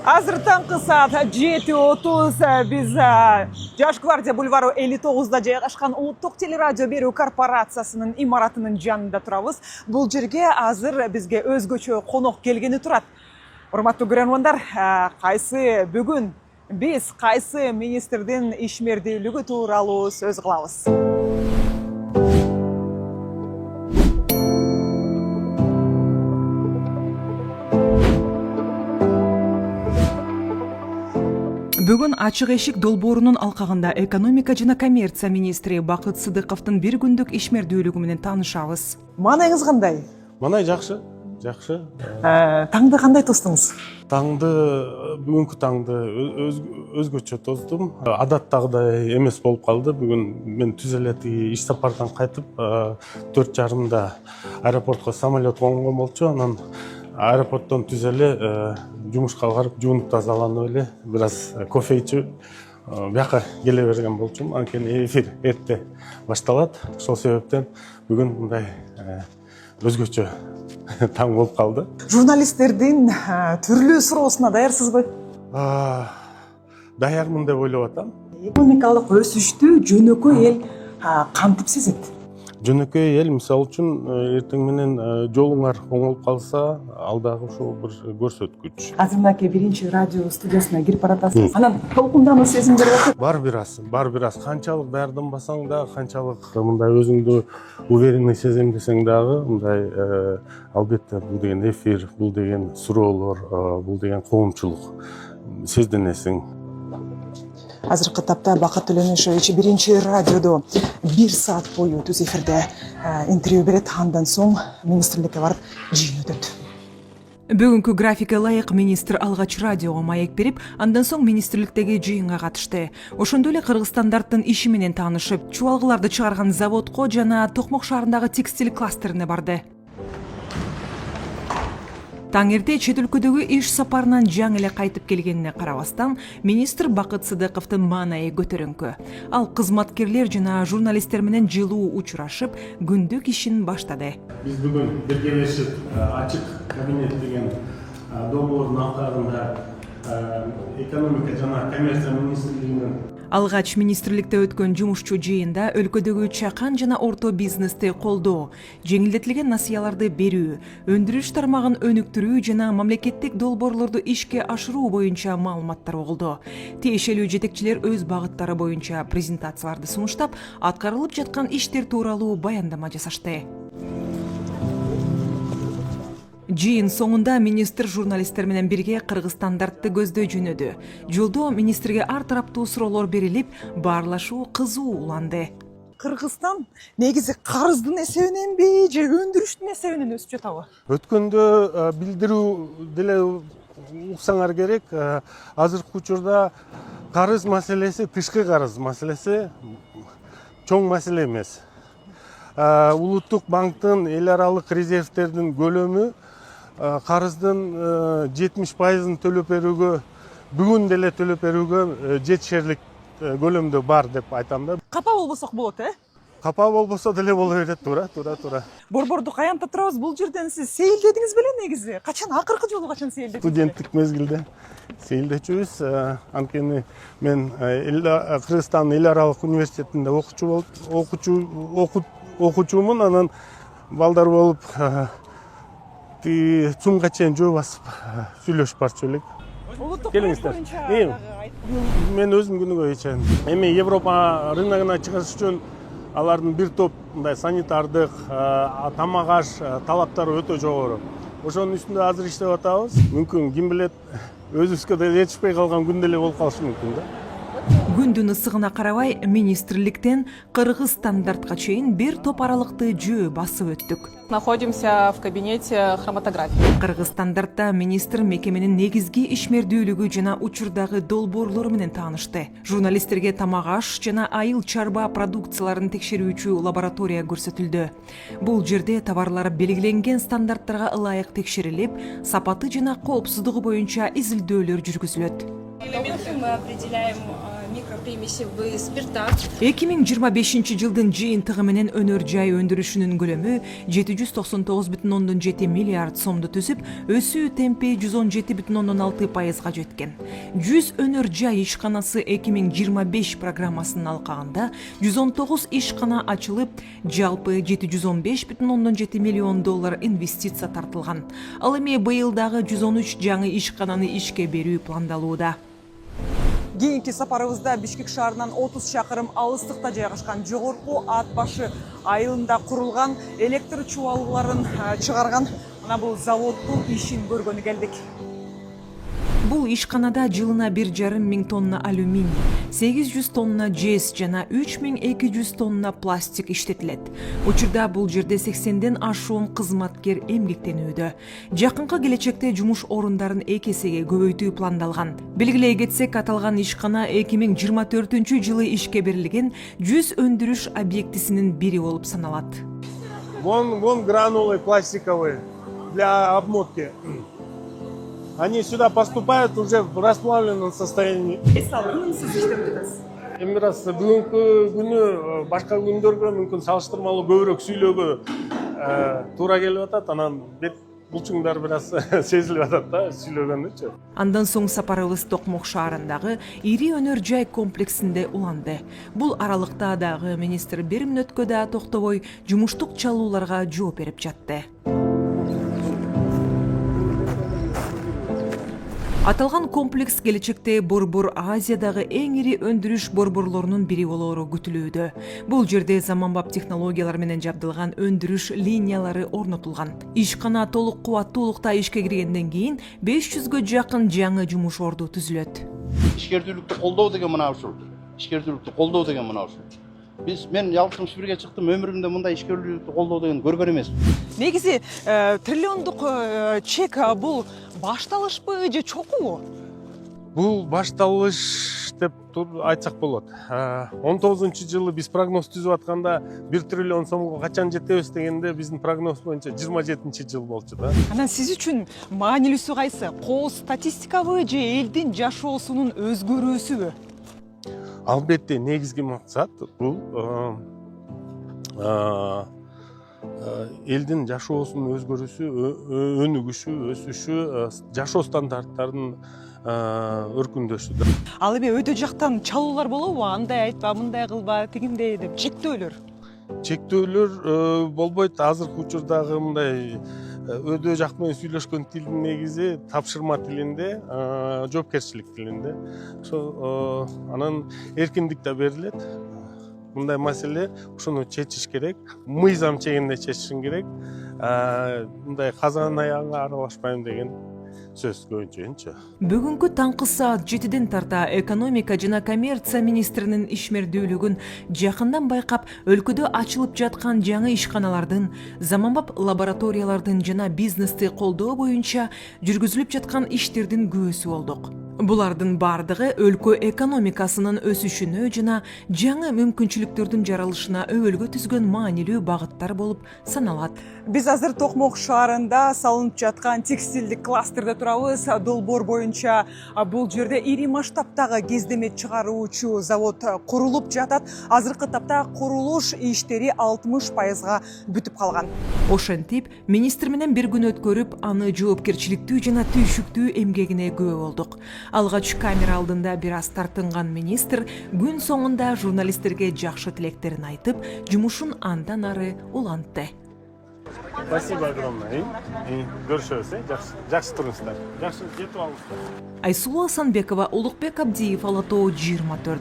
Азыр таңкы саат 7:30 биз Жаш Гвардия бульвары 59-да жайгашкан Улуттук телерадио берүү корпорациясынын имаратынын жанында турабыз. Бул жерге азыр бизге өзгөчө конок келгени турат. Урматтуу көрөрмандар, кайсы бүгүн биз кайсы министрдин ишмердүүлүгү тууралуу сөз кылабыз. Бүгүн ачык эшик долбоорунун алкагында экономика жана коммерция министри Бакыт Сыдыковдун бир күндүк ишмердүүлүгү менен таанышабыз. Маанайыңыз кандай? Маанай жакшы. Таңды кандай тоздуңуз? Таңды бүгүнкү таңды өзгөчө тоздум. Адаттагыдай эмес болуп калды. Бүгүн мен түз эле иш сапардан кайтып 4:30 аэропортко самолет конгон болчу. Анан аэропорттон түз эле жумушка барып, жуунуп тазаланып эле бир аз кофе ичип бияка келе берген болчумун. Анткени эфир эрте башталат. Ошол себептен бүгүн мындай өзгөчө таң болуп калды. Журналисттердин түрлүү суроосуна даярсызбы? Даярмын деп ойлоп атам. Экономикалык өсүштү жөнөкөй эл кантип сезет? Жөнөкөй эл мисалы үчүн эртең менен жолуңар оңолуп калса, ал дагы ушул бир көрсөткүч. Азыр мынакей биринчи радио студиясына кирип баратасыз. Анан толкундануу сезимдер бар? Бар бир аз. Канчалык даярданбасаң да, канчалык мындай өзүңдү уверенный сеземдесең дагы, мындай албетте бул деген эфир, бул деген суроолор, бул деген коомчулук сезденесиң. Азыркы тапта Бакыт Төлөнишович биринчи радиодо 1 саат бою түз эфирде интервью берет. Андан соң министрликке барып жыйын өтөт. Бүгүнкү графикке ылайык министр алгач радиого маек берип, андан соң министрликтеги жыйынга катышты. Ошондой эле Кыргызстандардын иши менен таанышып, чубалгыларды чыгарган заводко жана Токмок шаарындагы текстиль кластерине барды. Таң эрте чет өлкөдөгү иш сапарынан жаңы эле кайтып келгенине карабастан, министр Бакыт Сыдыковдун маанайы көтөрүңкү. Ал кызматкерлер жана журналисттер менен жылуу учурашып, күндүк ишин баштады. Биз бүгүн биргелешип ачык кабинет деген долбоордун алкагында экономика жана коммерция министрлигинин Алгач министрликте өткөн жумушчу жыйында өлкөдөгү чакан жана орто бизнести колдоо, жеңилдетилген насыяларды берүү, өндүрүш тармагын өнүктүрүү жана мамлекеттик долбоорлорду ишке ашыруу боюнча маалыматтар угулду. Тиешелүү жетекчилер өз багыттары боюнча презентацияларды сунуштап, аткарылып жаткан иштер тууралуу баяндама жасашты. Жыйын соңунда министр журналисттер менен бирге Кыргызстандарды көздөй жөнөдү. Жолдо министрге ар тараптуу суроолор берилип, баарлашуу кызуу уланды. Кыргызстан негизи карыздын эсебиненби же өндүрүштүн эсебинен өсүп жатабы? Өткөндө билдирүү деле уксаңар керек. Азыркы учурда карыз маселеси, тышкы карыз маселеси чоң маселе эмес. Улуттук банктын эл аралык резервтердин көлөмү карыздын 70%-ын төлөп берүүгө, бүгүн деле төлөп берүүгө жетишерлик көлөмдө бар деп айтам да. Капа болбосок болот, Капа болбосо деле боло берет, туура. Борборду каянта турабыз. Бул жерден сиз сейилдедиңиз беле негизи? Качан акыркы жолу качан сейилдедиңиз? Студенттик мезгилде сейилдечүбүз. Анткени мен Кыргызстан эл аралык университетинде окуучумун, анан балдар болуп ЦУМга чейин жөө басып сүйлөшүп барчу элек. Келиңиздер. Мен өзүм күнүгө ичем. Эми Европа рыногуна чыгыш үчүн алардын бир топ мындай санитардык, тамак аш талаптары өтө жогору. Ошонун үстүндө азыр иштеп атабыз. Мүмкүн ким билет, өзүбүзгө да жетишпей калган күн деле болуп калышы мүмкүн да. Күндүн ысыгына карабай, министрликтен Кыргыз стандартка чейин бир топ аралыкты жөө басып өттүк. Находимся в кабинете хроматографии. Кыргыз стандартта министр мекеменин негизги ишмердүүлүгү жана учурдагы долбоорлору менен таанышты. Журналисттерге тамак аш жана айыл чарба продукцияларын текшерүүчү лаборатория көрсөтүлдү. Бул жерде товарлар белгиленген стандарттарга ылайык текшерилип, сапаты жана коопсуздугу боюнча изилдөөлөр жүргүзүлөт. Мы определяем примесевые спирта. 2025 жылдын жыйынтыгы менен өнөр жай өндүрүшүнүн көлөмү 799,7 миллиард сомду түзүп, өсүү темпи 117,6%га жеткен. 100 өнөр жай ишканасы 2025 программасынын алкагында 119 ишкана ачылып, жалпы 715,7 миллион доллар инвестиция тартылган. Ал эми быйылдагы 113 жаңы ишкананы ишке берүү пландалууда. Кийинки сапарыбызда Бишкек шаарынан 30 чакырым алыстыкта жайгашкан жогорку ат башы айылында курулган электр чубалгыларын чыгарган ана бул заводдун ишин көргөнү келдик. Бул ишканада жылына 1,5 миң тонна алюминий, 800 тонна жез жана 3200 тонна пластик иштетилет. Учурда бул жерде 80ден ашуун кызматкер эмгектенүүдө. Жакынкы келечекте жумуш орундарын 2 эсеге көбөйтүү пландалган. Белгилей кетсек, аталган ишкана 2024 жылы ишке берилген 100 өндүрүш объектисинин бири болуп саналат. Вон гранулы пластиковые для обмотки. Они сюда поступают уже в расплавленном состоянии. Эми раз бүгүнкү күнү башка күндөргө мүмкүн салыштырмалуу көбүрөөк сүйлөөгө туура келип атат. Анан бет булчуңдар бир аз сезилип атат да сүйлөгөндүчү. Андан соң сапарыбыз Токмок шаарындагы ири өнөр жай комплексинде уланды. Бул аралыкта дагы министр бир мүнөткө да токтобой жумуштук чалууларга жооп берип жатты. Аталган комплекс келечекте Борбор Азиядагы эң ири өндүрүш борборлорунун бири болоору күтүлүүдө. Бул жерде заманбап технологиялар менен жабдылган өндүрүш линиялары орнотулган. Ишкана толук кубаттуулукта ишке киргенден кийин 500гө жакын жаңы жумуш орду түзүлөт. Ишкердүүлүктү колдоо деген мына ушул. Ишкердүүлүктү колдоо деген мына ушул. Мен 61-ге чыктым, өмүрүмдө мындай ишкерлүүлүктү колдоо деген көргөн эмесмин. Негизи триллиондук чек бул башталышпы же чокубу? Бул башталыш деп айтсак болот. 19-жылы биз прогноз түзүп атканда 1 триллион сомго качан жетебиз дегенде биздин прогноз боюнча 27-жыл болчу да. Анан сиз үчүн маанилүүсү кайсы? Кол статистикабы же элдин жашоосунун өзгөрүүсүбү? Албетте негизги максат бул элдин жашоосунун өзгөрүүсү, өнүгүшү, өсүшү, жашоо стандарттарынын өркүндөшү. Ал эми өйдө жактан чалуулар болобу? Андай айтпа, мындай кылба, тигиндей деп чектөөлөр. Чектөөлөр болбойт. Азыркы учурдагы мындай өйдө жак менен сүйлөшкөн тилдин негизи тапшырма тилинде, жоопкерчилик тилинде. Ошо анан эркиндик да берилет. Мындай маселе ушуну чечиш керек. Мыйзам чегинде чечишин керек. Мындай казанын аягына аралашпайм деген сөз көбүнчө. Бүгүнкү таңкы саат 7ден тарта экономика жана коммерция министринин ишмердүүлүгүн жакындан байкап, өлкөдө ачылып жаткан жаңы ишканалардын, заманбап лабораториялардын жана бизнести колдоо боюнча жүргүзүлүп жаткан иштердин күбөсү болдук. Булардын бардыгы өлкө экономикасынын өсүшүнө жана жаңы мүмкүнчүлүктөрдүн жаралышына өбөлгө түзгөн маанилүү багыттар болуп саналат. Биз азыр Токмок шаарында салынып жаткан текстилдик кластерде турабыз. Долбоор боюнча бул жерде ири масштабтагы кездеме чыгаруучу завод курулуп жатат. Азыркы тапта курулуш иштери 60%га бүтүп калган. Ошентип, министр менен бир күн өткөрүп, аны жоопкерчиликтүү жана түйшүктүү эмгегине күбө болдук. Алгач камера алдында бир аз тартынган министр күн соңунда журналисттерге жакшы тилектерин айтып, жумушун андан ары улантты. Спасибо огромное. Görüşürüz. Жакшы туруңуздар. Жакшы жетип алыңыздар. Айсулуу Асанбекова, Улукбек Абдиев, Ала Тоо 24.